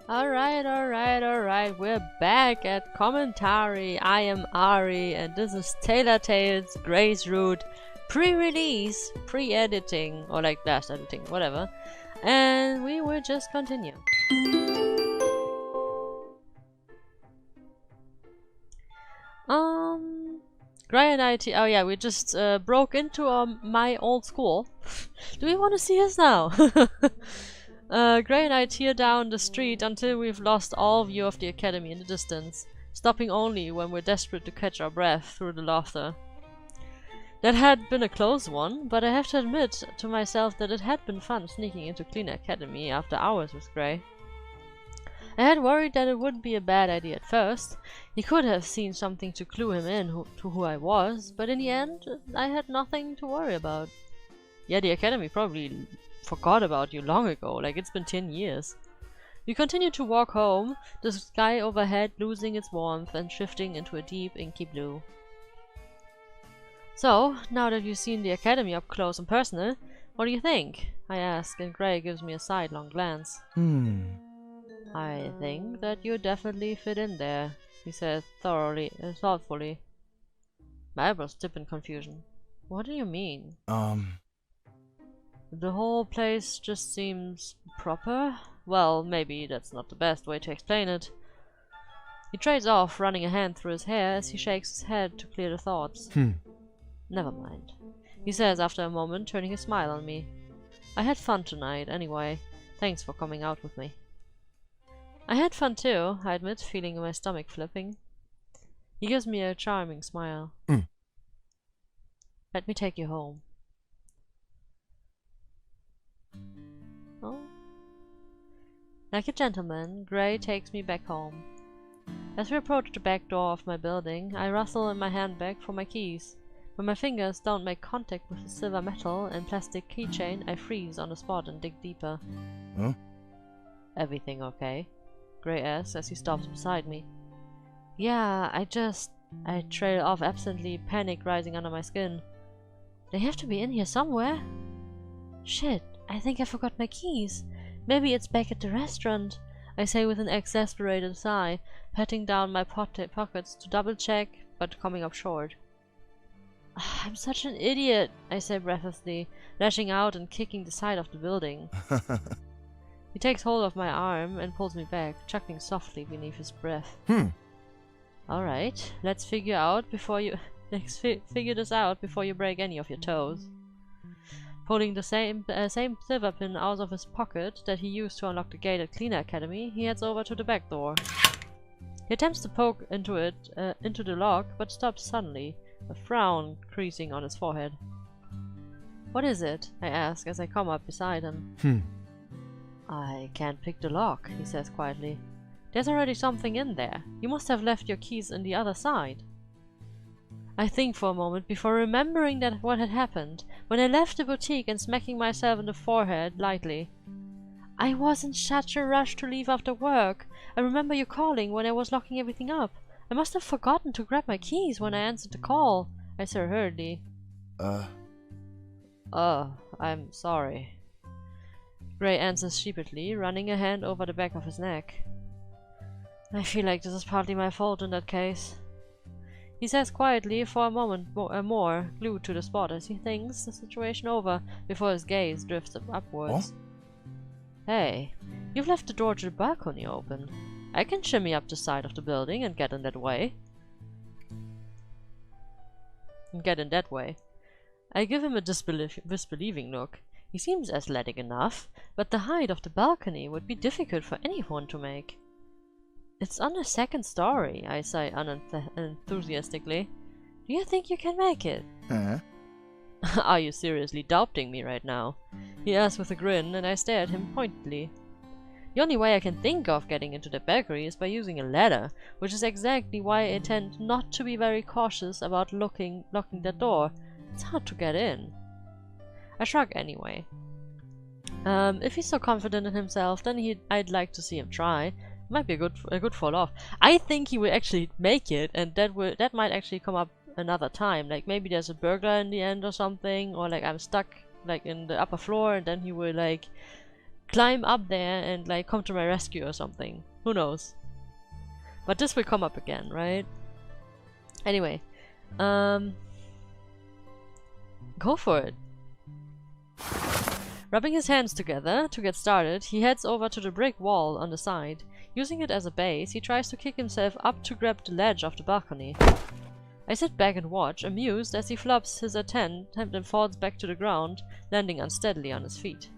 Alright, we're back at commentary. I am Ary and this is Tailor Tales Gray CH10 pre-release, pre-editing, or like last editing, whatever. And we will just continue. Gray and I, oh yeah, we just broke into my old school. Do we want to see us now? Gray and I tear down the street until we've lost all view of the academy in the distance, stopping only when we're desperate to catch our breath through the laughter. That had been a close one, but I have to admit to myself that it had been fun sneaking into Clean Academy after hours with Gray. I had worried that it wouldn't be a bad idea at first. He could have seen something to clue him in to who I was, but in the end, I had nothing to worry about. Yeah, the academy probably forgot about you long ago, like it's been 10 years. We continued to walk home, the sky overhead losing its warmth and shifting into a deep inky blue. So, now that you've seen the academy up close and personal, what do you think? I ask, and Gray gives me a sidelong glance. I think that you definitely fit in there, he said thoughtfully. My eyebrows tip in confusion. What do you mean? The whole place just seems proper? Well, maybe that's not the best way to explain it. He trades off, running a hand through his hair as he shakes his head to clear the thoughts. Never mind, he says after a moment, turning a smile on me. I had fun tonight, anyway. Thanks for coming out with me. I had fun too, I admit, feeling my stomach flipping. He gives me a charming smile. Let me take you home. Oh. Like a gentleman, Gray takes me back home. As we approach the back door of my building, I rustle in my handbag for my keys. When my fingers don't make contact with the silver metal and plastic keychain, I freeze on the spot and dig deeper. Huh? Everything okay? Gray asks as he stops beside me. Yeah, I trail off absently, panic rising under my skin. They have to be in here somewhere. Shit, I think I forgot my keys. Maybe it's back at the restaurant, I say with an exasperated sigh, patting down my pockets to double check, but coming up short. I'm such an idiot, I say breathlessly, lashing out and kicking the side of the building. He takes hold of my arm and pulls me back, chuckling softly beneath his breath. Alright, let's figure this out before you break any of your toes. Pulling the same silver pin out of his pocket that he used to unlock the gate at Clean Academy, he heads over to the back door. He attempts to poke into the lock, but stops suddenly, a frown creasing on his forehead. What is it? I ask as I come up beside him. I can't pick the lock, he says quietly. There's already something in there. You must have left your keys in the other side. I think for a moment before remembering what had happened when I left the boutique and smacking myself in the forehead lightly. I was in such a rush to leave after work. I remember you calling when I was locking everything up. I must have forgotten to grab my keys when I answered the call, I say hurriedly. I'm sorry. Gray answers sheepishly, running a hand over the back of his neck. I feel like this is partly my fault in that case. He says quietly for a moment more, glued to the spot as he thinks the situation over before his gaze drifts upwards. Hey, you've left the door to the balcony open. I can shimmy up the side of the building and get in that way. I give him a disbelieving look. He seems athletic enough, but the height of the balcony would be difficult for anyone to make. It's on the second story, I say unenthusiastically. Do you think you can make it? Are you seriously doubting me right now? He asks with a grin, and I stare at him pointedly. The only way I can think of getting into the bakery is by using a ladder, which is exactly why I tend not to be very cautious about locking that door. It's hard to get in. I shrug anyway. If he's so confident in himself, then I'd like to see him try. Might be a good fall off. I think he will actually make it, and that might actually come up another time. Like maybe there's a burglar in the end or something, or like I'm stuck like in the upper floor, and then he will like climb up there and like come to my rescue or something. Who knows? But this will come up again, right? Anyway, go for it. Rubbing his hands together to get started, he heads over to the brick wall on the side. Using it as a base, he tries to kick himself up to grab the ledge of the balcony. I sit back and watch, amused as he flops his attempt and falls back to the ground, landing unsteadily on his feet.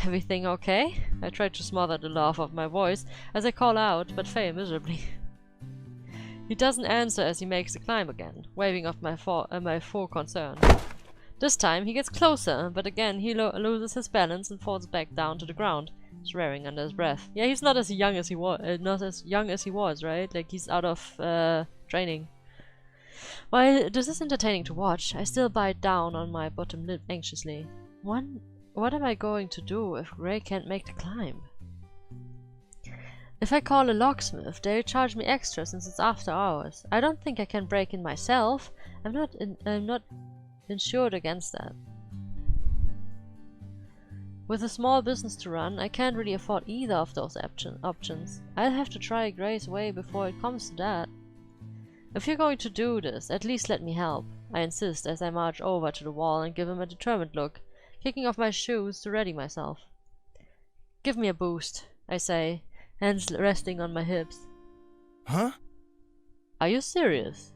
Everything okay? I try to smother the laugh of my voice as I call out, but fail miserably. He doesn't answer as he makes the climb again, waving off my full concern. This time he gets closer, but again he loses his balance and falls back down to the ground, swearing under his breath. Yeah, he's not as young as he was, right? Like he's out of training. While this is entertaining to watch, I still bite down on my bottom lip anxiously. What am I going to do if Gray can't make the climb? If I call a locksmith, they'll charge me extra since it's after hours. I don't think I can break in myself. I'm not insured against that. With a small business to run, I can't really afford either of those options. I'll have to try Gray's way before it comes to that. If you're going to do this, at least let me help, I insist as I march over to the wall and give him a determined look, kicking off my shoes to ready myself. Give me a boost, I say, hands resting on my hips. Huh? Are you serious?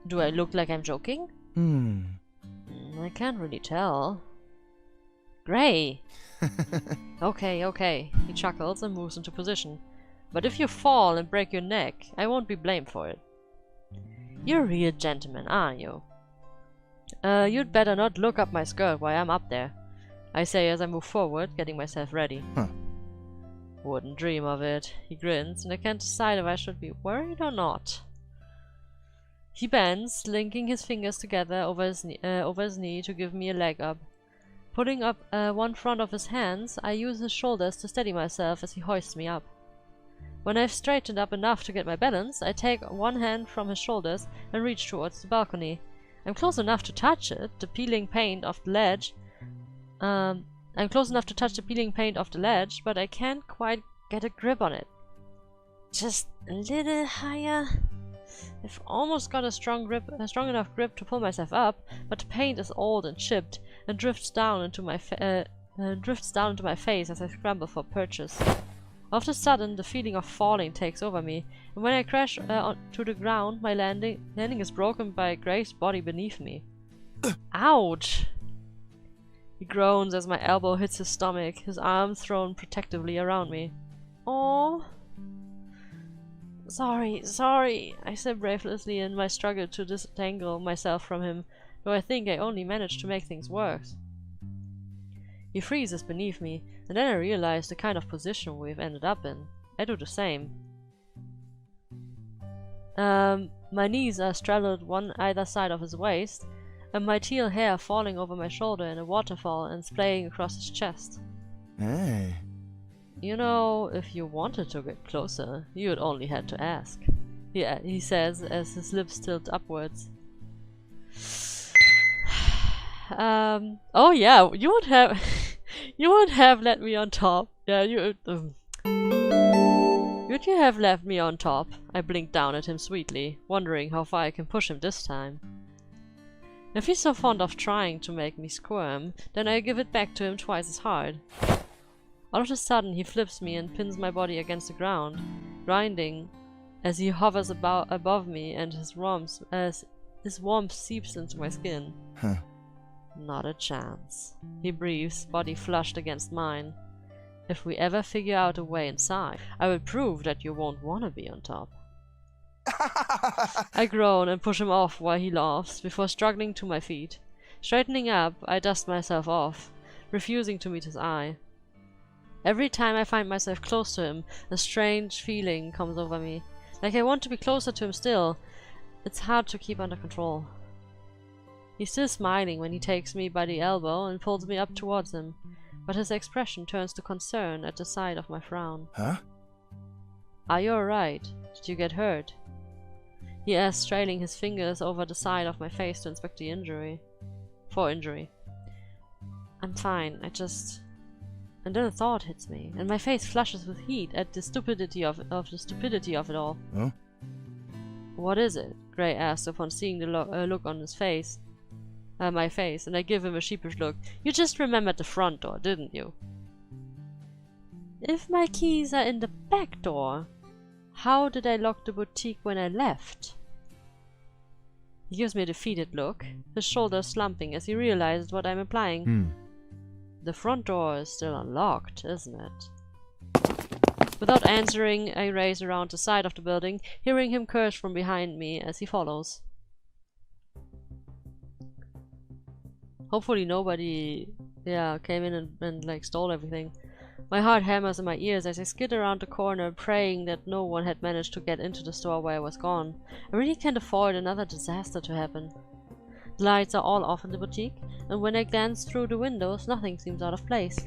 Do I look like I'm joking? I can't really tell. Gray! Okay, he chuckles and moves into position. But if you fall and break your neck, I won't be blamed for it. You're a real gentleman, aren't you? You'd better not look up my skirt while I'm up there, I say as I move forward, getting myself ready. Huh. Wouldn't dream of it, he grins, and I can't decide if I should be worried or not. He bends, linking his fingers together over his knee to give me a leg up. Putting up one front of his hands, I use his shoulders to steady myself as he hoists me up. When I've straightened up enough to get my balance, I take one hand from his shoulders and reach towards the balcony. I'm close enough to touch it, the peeling paint off the ledge. I'm close enough to touch the peeling paint off the ledge, but I can't quite get a grip on it. Just a little higher. I've almost got a strong enough grip to pull myself up, but the paint is old and chipped and drifts down into my face as I scramble for purchase. All of a sudden, the feeling of falling takes over me, and when I crash to the ground, my landing is broken by Gray's body beneath me. Ouch! He groans as my elbow hits his stomach, his arms thrown protectively around me. Oh, sorry, I say breathlessly in my struggle to disentangle myself from him, though I think I only managed to make things worse. He freezes beneath me, and then I realize the kind of position we've ended up in. I do the same. My knees are straddled one either side of his waist, and my teal hair falling over my shoulder in a waterfall and splaying across his chest. Hey. You know, if you wanted to get closer, you'd only had to ask. Yeah, he says as his lips tilt upwards. Oh yeah, you would have let me on top. Yeah, would you have left me on top? I blinked down at him sweetly, wondering how far I can push him this time. If he's so fond of trying to make me squirm, then I give it back to him twice as hard. All of a sudden he flips me and pins my body against the ground, grinding as he hovers above me and his warmth seeps into my skin. Huh. Not a chance. He breathes, body flushed against mine. If we ever figure out a way inside, I will prove that you won't want to be on top. I groan and push him off while he laughs, before struggling to my feet. Straightening up, I dust myself off, refusing to meet his eye. Every time I find myself close to him, a strange feeling comes over me. Like I want to be closer to him still. It's hard to keep under control. He's still smiling when he takes me by the elbow and pulls me up towards him, but his expression turns to concern at the sight of my frown. Huh? Are you alright? Did you get hurt? He asks, trailing his fingers over the side of my face to inspect the injury. I'm fine, I just... And then a thought hits me, and my face flushes with heat at the stupidity of it all. Huh? What is it? Gray asks upon seeing the look on his face. My face, and I give him a sheepish look. You just remembered the front door, didn't you? If my keys are in the back door, how did I lock the boutique when I left? He gives me a defeated look, his shoulders slumping as he realizes what I'm implying. The front door is still unlocked, isn't it? Without answering, I race around the side of the building, hearing him curse from behind me as he follows. Hopefully nobody, came in and like stole everything. My heart hammers in my ears as I skid around the corner, praying that no one had managed to get into the store while I was gone. I really can't afford another disaster to happen. The lights are all off in the boutique, and when I glance through the windows, nothing seems out of place.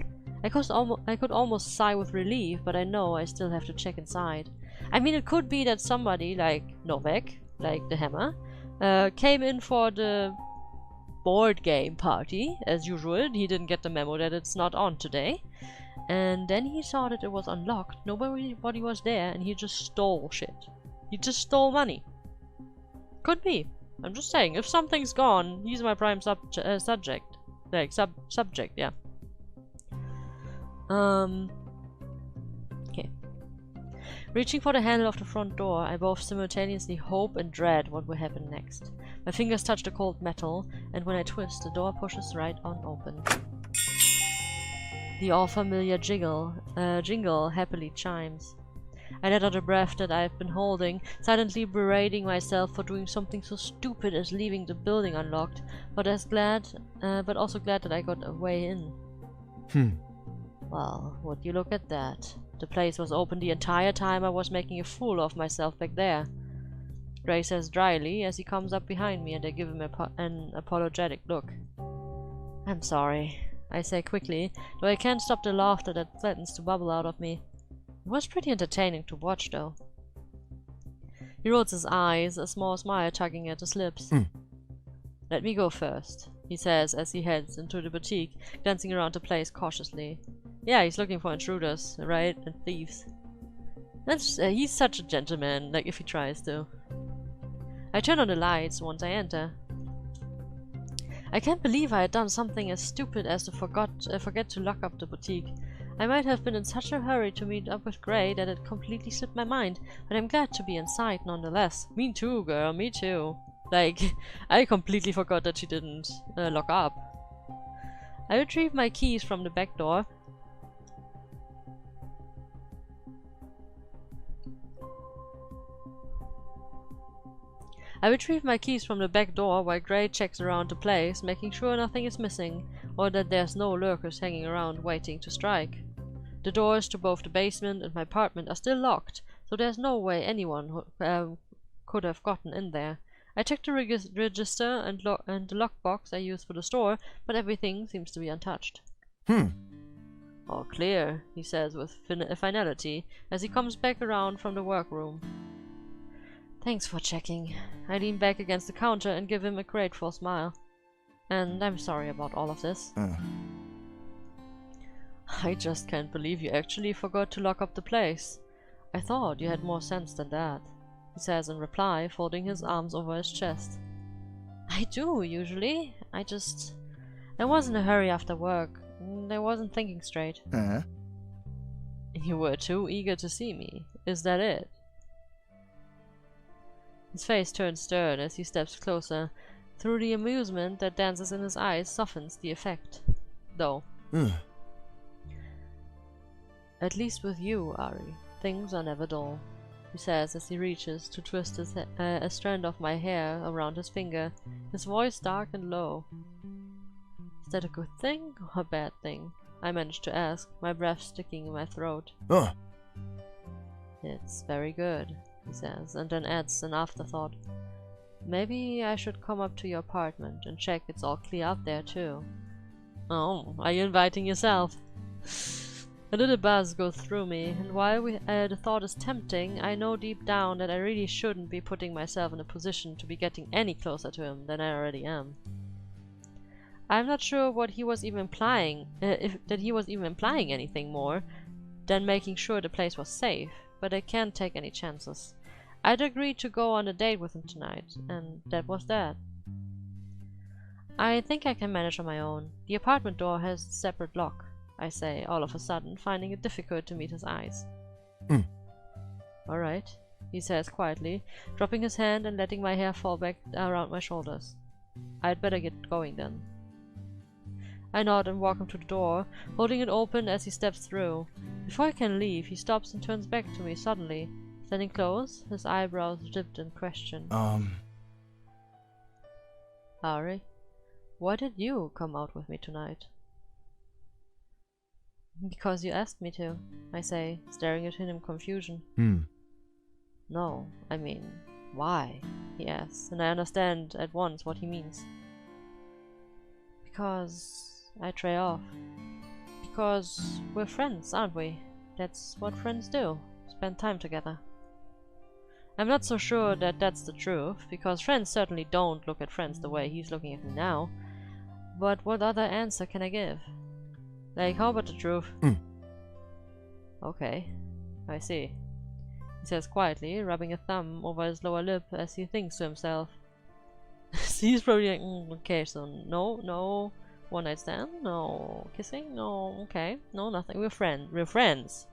I could almost sigh with relief, but I know I still have to check inside. I mean, it could be that somebody, like Novak, like the Hammer, came in for the board game party, as usual. He didn't get the memo that it's not on today. And then he saw that it was unlocked, nobody was there, and he just stole shit. He just stole money. Could be. I'm just saying, if something's gone, he's my prime subject. Like, subject, yeah. Okay. Reaching for the handle of the front door, I both simultaneously hope and dread what will happen next. My fingers touch the cold metal, and when I twist, the door pushes right on open. The all-familiar jingle happily chimes. I let out a breath that I've been holding, silently berating myself for doing something so stupid as leaving the building unlocked, but also glad that I got a way in. Well, would you look at that? The place was open the entire time I was making a fool of myself back there. Gray says dryly as he comes up behind me and I give him an apologetic look. I'm sorry, I say quickly, though I can't stop the laughter that threatens to bubble out of me. It was pretty entertaining to watch, though. He rolls his eyes, a small smile tugging at his lips. Let me go first, he says as he heads into the boutique, glancing around the place cautiously. Yeah, he's looking for intruders, right? And thieves. He's such a gentleman, like if he tries to. I turn on the lights once I enter. I can't believe I had done something as stupid as to forget to lock up the boutique. I might have been in such a hurry to meet up with Gray that it completely slipped my mind, but I'm glad to be inside nonetheless. Me too, girl, me too. Like, I completely forgot that she didn't lock up. I retrieve my keys from the back door. While Gray checks around the place, making sure nothing is missing, or that there's no lurkers hanging around waiting to strike. The doors to both the basement and my apartment are still locked, so there's no way anyone could have gotten in there. I check the register and the lockbox I used for the store, but everything seems to be untouched. All clear, he says with finality, as he comes back around from the workroom. Thanks for checking. I lean back against the counter and give him a grateful smile. And I'm sorry about all of this. I just can't believe you actually forgot to lock up the place. I thought you had more sense than that, he says in reply, folding his arms over his chest. I do, usually. I was in a hurry after work, and I wasn't thinking straight. You were too eager to see me. Is that it? His face turns stern as he steps closer. Through the amusement that dances in his eyes softens the effect. Though. At least with you, Ary, things are never dull, he says as he reaches to twist a strand of my hair around his finger, his voice dark and low. Is that a good thing or a bad thing? I manage to ask, my breath sticking in my throat. It's very good, he says, and then adds an afterthought. Maybe I should come up to your apartment and check it's all clear out there too. Oh, are you inviting yourself? A little buzz goes through me, and while the thought is tempting, I know deep down that I really shouldn't be putting myself in a position to be getting any closer to him than I already am. I'm not sure what he was even implying, that he was even implying anything more than making sure the place was safe, but I can't take any chances. I'd agreed to go on a date with him tonight, and that was that. I think I can manage on my own. The apartment door has a separate lock, I say, all of a sudden, finding it difficult to meet his eyes. Alright, he says quietly, dropping his hand and letting my hair fall back around my shoulders. I'd better get going then. I nod and walk him to the door, holding it open as he steps through. Before I can leave, he stops and turns back to me suddenly. Standing close, his eyebrows lifted in question. Ary, why did you come out with me tonight? Because you asked me to, I say, staring at him in confusion. No, I mean, why? He asks, and I understand at once what he means. Because... I trail off. Because we're friends, aren't we? That's what friends do. Spend time together. I'm not so sure that that's the truth, because friends certainly don't look at friends the way he's looking at me now. But what other answer can I give? Like, how about the truth? Okay, I see. He says quietly, rubbing a thumb over his lower lip as he thinks to himself. He's probably like, okay, so no one night stand, no kissing, no, okay, no nothing. We're friends. We're friends,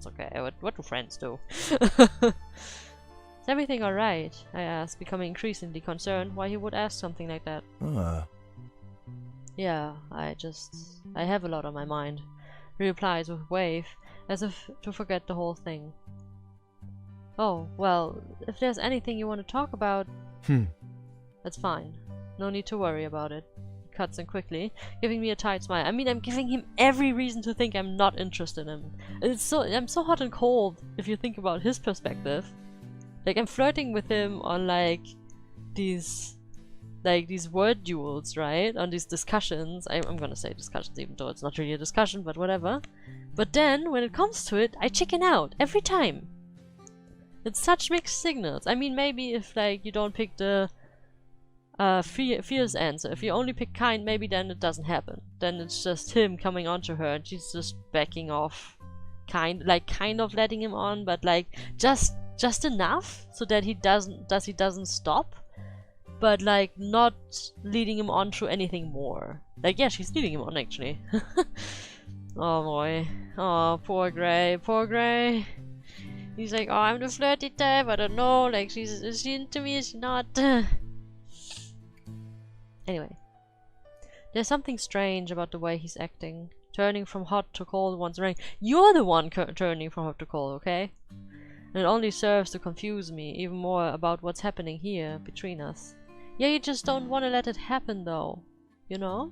okay. What do friends do? Is everything alright? I ask, becoming increasingly concerned why he would ask something like that. Yeah, I have a lot on my mind, he replies with a wave, as if to forget the whole thing. Oh, well, if there's anything you want to talk about, that's fine. No need to worry about it. Cuts in quickly, giving me a tight smile. I mean, I'm giving him every reason to think I'm not interested in him. I'm so hot and cold if you think about his perspective. Like, I'm flirting with him on these word duels, right? On these discussions. I'm gonna say discussions even though it's not really a discussion, but whatever. But then, when it comes to it, I chicken out every time. It's such mixed signals. I mean, maybe if you don't pick the fierce answer. If you only pick kind, maybe then it doesn't happen. Then it's just him coming onto her and she's just backing off. Kind of letting him on, but just enough so that he doesn't stop. But not leading him on to anything more. Yeah, she's leading him on actually. Oh boy. Oh, poor Gray. He's like, oh, I'm the flirty type, I don't know, is she into me, is she not? Anyway, there's something strange about the way he's acting. Turning from hot to cold once again. You're the one turning from hot to cold, okay? And it only serves to confuse me even more about what's happening here between us. Yeah, you just don't want to let it happen though, you know?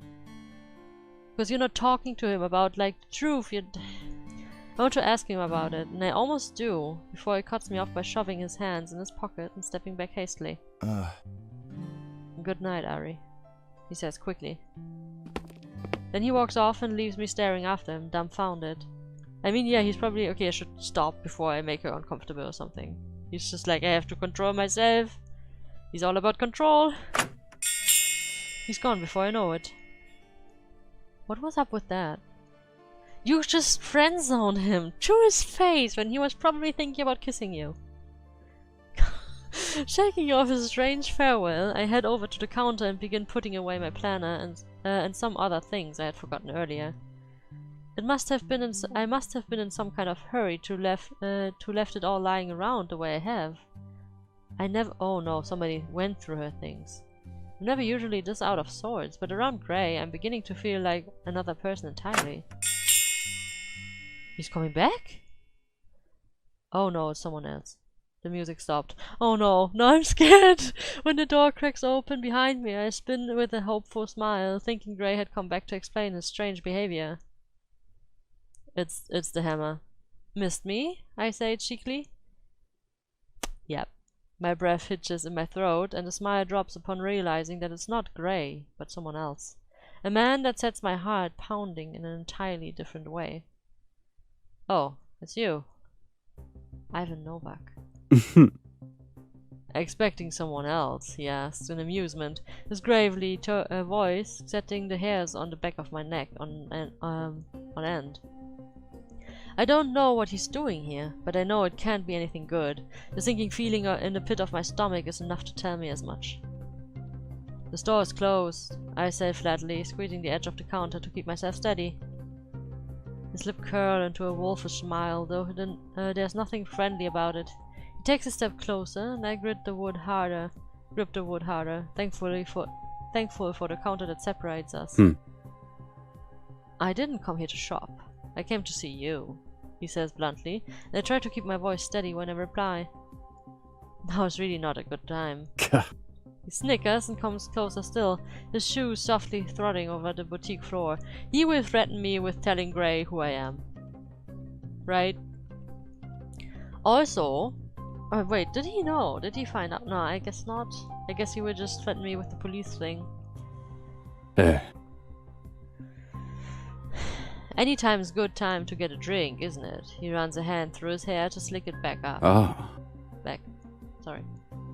Because you're not talking to him about the truth. I want to ask him about it, and I almost do, before he cuts me off by shoving his hands in his pocket and stepping back hastily. Good night, Ary, he says quickly. Then he walks off and leaves me staring after him, dumbfounded. I mean, yeah, he's probably... Okay, I should stop before I make her uncomfortable or something. He's just like, I have to control myself. He's all about control. He's gone before I know it. What was up with that? You just friend-zoned him to his face when he was probably thinking about kissing you. Shaking off his strange farewell, I head over to the counter and begin putting away my planner and some other things I had forgotten earlier. I must have been in some kind of hurry to left it all lying around the way I have. Oh no, somebody went through her things. I'm never usually this out of sorts, but around Gray, I'm beginning to feel like another person entirely. He's coming back? Oh no, it's someone else. The music stopped. Oh no, now I'm scared! When the door cracks open behind me, I spin with a hopeful smile, thinking Gray had come back to explain his strange behavior. It's the hammer. Missed me? I say cheekily. Yep. My breath hitches in my throat, and a smile drops upon realizing that it's not Gray, but someone else. A man that sets my heart pounding in an entirely different way. Oh, it's you. Ivan Novak. Expecting someone else, he asked in amusement, his gravely voice setting the hairs on the back of my neck on end. I don't know what he's doing here, but I know it can't be anything good. The sinking feeling in the pit of my stomach is enough to tell me as much. The store is closed, I said flatly, squeezing the edge of the counter to keep myself steady. His lip curled into a wolfish smile, though there's nothing friendly about it. He takes a step closer, and I grip the wood harder, thankful for the counter that separates us. I didn't come here to shop. I came to see you, he says bluntly, and I try to keep my voice steady when I reply. Now is really not a good time. He snickers and comes closer still, his shoes softly throttling over the boutique floor. He will threaten me with telling Gray who I am. Right? Also... wait, did he know? Did he find out? No, I guess not. I guess he would just threaten me with the police thing. Anytime's good time to get a drink, isn't it? He runs a hand through his hair to slick it back up. Sorry.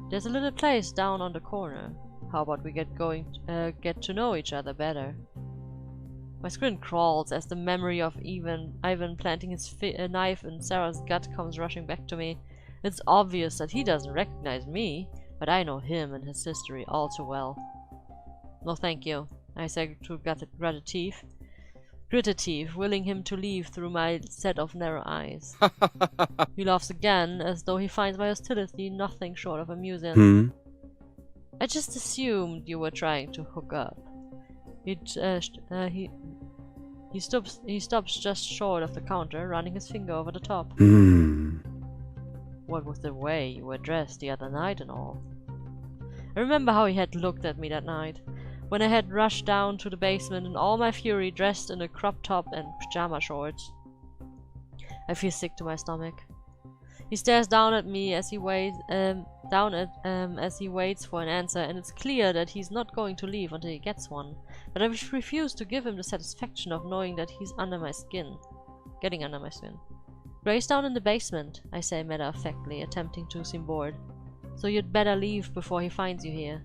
There's a little place down on the corner. How about we get to know each other better? My skin crawls as the memory of Ivan planting his knife in Sarah's gut comes rushing back to me. It's obvious that he doesn't recognize me, but I know him and his history all too well. No thank you, I say to gritted teeth, willing him to leave through my set of narrow eyes. He laughs again, as though he finds my hostility nothing short of amusing. I just assumed you were trying to hook up. He stops just short of the counter, running his finger over the top. What with the way you were dressed the other night and all. I remember how he had looked at me that night, when I had rushed down to the basement in all my fury, dressed in a crop top and pajama shorts. I feel sick to my stomach. He stares down at me as he waits for an answer, and it's clear that he's not going to leave until he gets one. But I refuse to give him the satisfaction of knowing that he's under my skin. Getting under my skin. Gray's down in the basement, I say matter-of-factly, attempting to seem bored. So you'd better leave before he finds you here.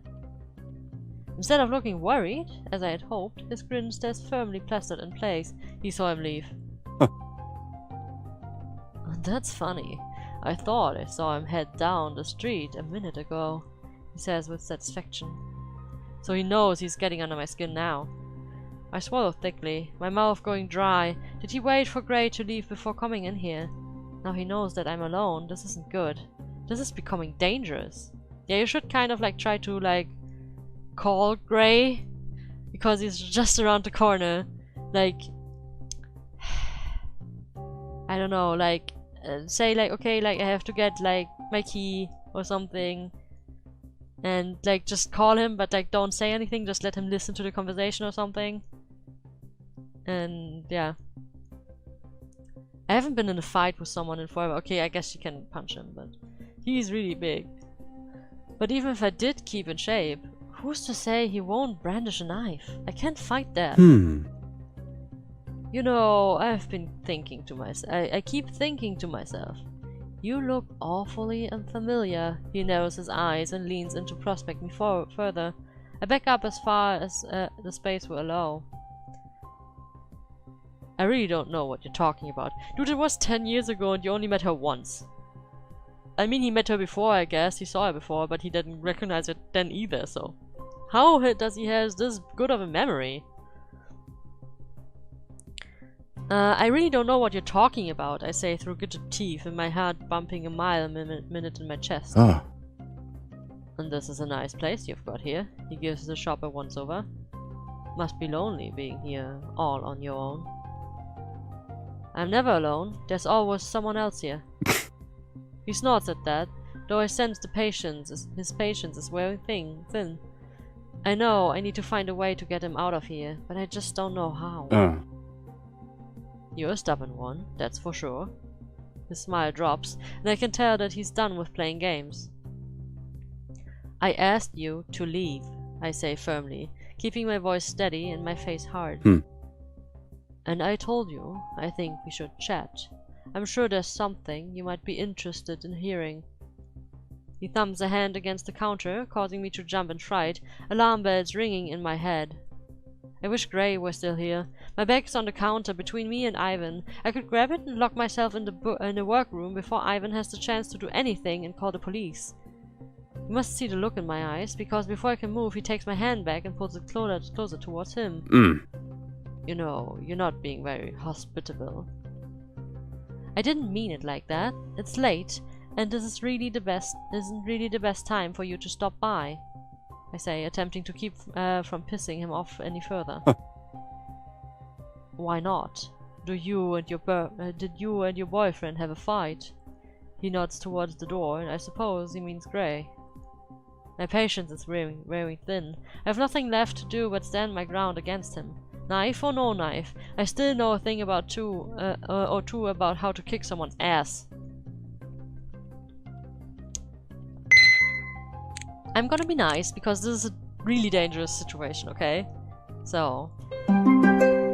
Instead of looking worried, as I had hoped, his grin stays firmly plastered in place. He saw him leave. That's funny. I thought I saw him head down the street a minute ago, he says with satisfaction. So he knows he's getting under my skin now. I swallow thickly, my mouth going dry. Did he wait for Gray to leave before coming in here? Now he knows that I'm alone. This isn't good. This is becoming dangerous. Yeah, you should kind of like try to like call Gray, because he's just around the corner. Like, I don't know, like say like, okay, like I have to get like my key or something, and like just call him, but like don't say anything, just let him listen to the conversation or something. And yeah, I haven't been in a fight with someone in forever. Okay, I guess you can punch him, but he's really big. But even if I did keep in shape, who's to say he won't brandish a knife? I can't fight that. You know, I've been thinking to myself. I keep thinking to myself. You look awfully unfamiliar. He narrows his eyes and leans in to prospect me further. I back up as far as the space will allow. I really don't know what you're talking about. Dude, it was 10 years ago and you only met her once. I mean, he met her before, I guess. He saw her before, but he didn't recognize it then either, so... How does he have this good of a memory? I really don't know what you're talking about, I say through gritted teeth, and my heart bumping a mile a minute in my chest. And this is a nice place you've got here, he gives the shop a once-over. Must be lonely being here, all on your own. I'm never alone, there's always someone else here. He snorts at that, though I sense his patience is wearing thin. I know I need to find a way to get him out of here, but I just don't know how. You're a stubborn one, that's for sure. His smile drops, and I can tell that he's done with playing games. I asked you to leave, I say firmly, keeping my voice steady and my face hard. And I told you, I think we should chat. I'm sure there's something you might be interested in hearing. He thumbs a hand against the counter, causing me to jump in fright, alarm bells ringing in my head. I wish Gray were still here. My bag is on the counter between me and Ivan. I could grab it and lock myself in the workroom before Ivan has the chance to do anything and call the police. You must see the look in my eyes, because before I can move, he takes my handbag and pulls it closer towards him. You know, you're not being very hospitable. I didn't mean it like that. It's late, and this isn't really the best time for you to stop by, I say, attempting to keep from pissing him off any further. Why not? Did you and your boyfriend have a fight? He nods towards the door, and I suppose he means Gray. My patience is wearing thin. I have nothing left to do but stand my ground against him. Knife or no knife, I still know a thing or two about how to kick someone's ass. I'm gonna be nice, because this is a really dangerous situation, okay? So,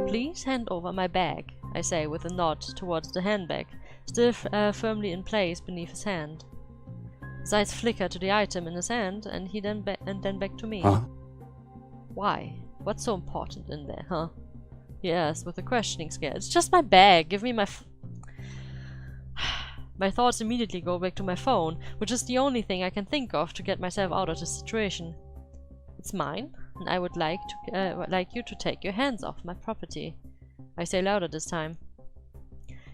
please hand over my bag, I say with a nod towards the handbag, still firmly in place beneath his hand. His eyes flicker to the item in his hand, and then back to me. Huh? Why? What's so important in there, huh? He asks with a questioning stare. It's just my bag. Give me my My thoughts immediately go back to my phone, which is the only thing I can think of to get myself out of this situation. It's mine, and I would like you to take your hands off my property. I say louder this time.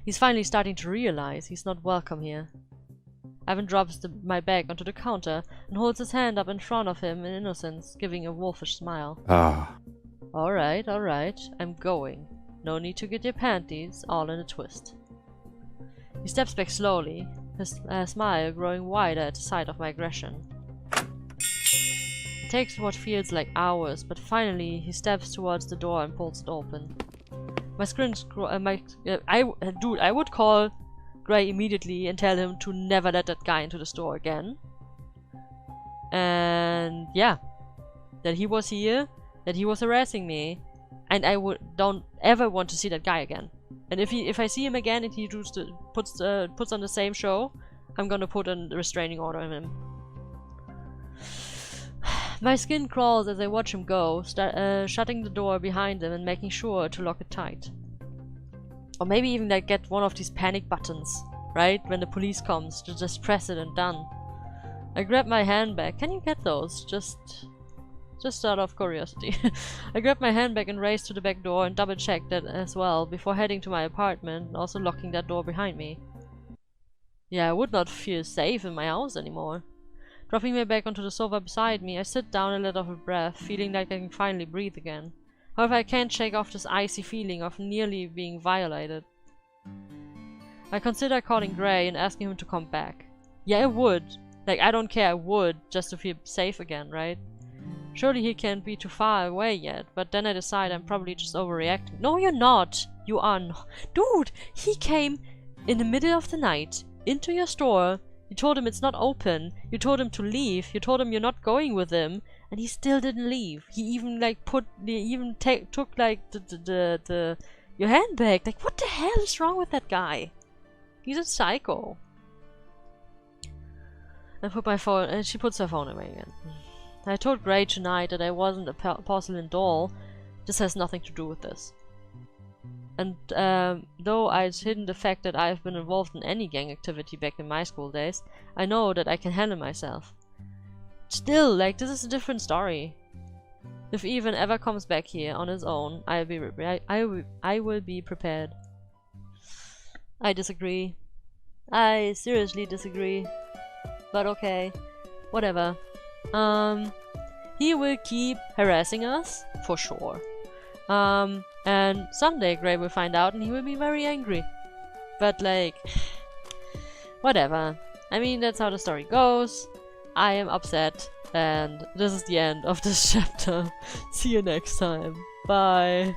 He's finally starting to realize he's not welcome here. Ivan drops my bag onto the counter and holds his hand up in front of him in innocence, giving a wolfish smile. Alright, I'm going. No need to get your panties all in a twist. He steps back slowly, his smile growing wider at the sight of my aggression. It takes what feels like hours, but finally he steps towards the door and pulls it open. My screen I would call Gray immediately and tell him to never let that guy into the store again. And yeah, that he was here, that he was harassing me, and I don't ever want to see that guy again. And if I see him again and he puts on the same show, I'm gonna put a restraining order on him. My skin crawls as I watch him go, shutting the door behind him and making sure to lock it tight. Or maybe even like get one of these panic buttons, right? When the police comes, to just press it and done. I grab my handbag. Can you get those? Just out of curiosity. I grab my handbag and race to the back door and double check that as well before heading to my apartment and also locking that door behind me. Yeah, I would not feel safe in my house anymore. Dropping my bag onto the sofa beside me, I sit down and let off a breath, feeling like I can finally breathe again. However, I can't shake off this icy feeling of nearly being violated. I consider calling Gray and asking him to come back. Yeah, I would. Like, I don't care, I would, just to feel safe again, right? Surely he can't be too far away yet, but then I decide I'm probably just overreacting. No, you're not! You are not. Dude, he came in the middle of the night into your store. You told him it's not open. You told him to leave. You told him you're not going with him, and he still didn't leave. He even like took like your handbag. Like, what the hell is wrong with that guy? He's a psycho. I put my phone, and she puts her phone away again. I told Gray tonight that I wasn't a porcelain doll. This has nothing to do with this. And though I'd hidden the fact that I've been involved in any gang activity back in my school days, I know that I can handle myself. Still, like, this is a different story. If Ivan ever comes back here on his own, I will be prepared. I disagree. I seriously disagree. But okay, whatever. He will keep harassing us, for sure. And someday Gray will find out and he will be very angry. But like, whatever. I mean, that's how the story goes. I am upset, and this is the end of this chapter. See you next time. Bye.